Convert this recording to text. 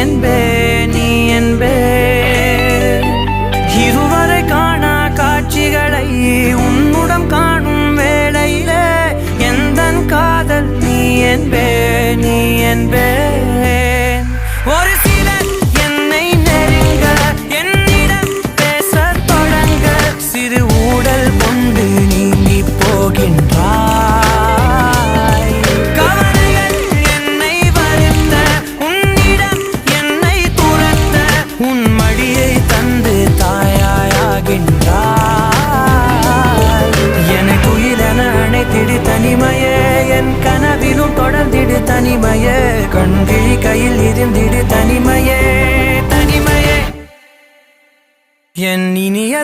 என்பே நீ என்பே இருவரை காணா காட்சிகளை உன்னுடன் காணும் வேளையிலே எந்தன் காதல் நீ என்பே நீ என்பே ஒரு சிலர் என்னை நெருங்க என்னிடம் பேசத் தொடங்க சிறு ஊடல் கொண்டு நீங்கி போகின்றாய் கவலைகள் என்னை வருத்த உன்னிடம் என்னை துரத்த உன் மடியை தந்து தாயாயாகின்றாய் எனக்கு உயிரென அணைத்திடு தனிமையே என் கனவிலும் தொடர்ந்திடு தனிமையே கண்கிழி கையில் இருந்திடு தனிமையே தனிமையே என் இனிய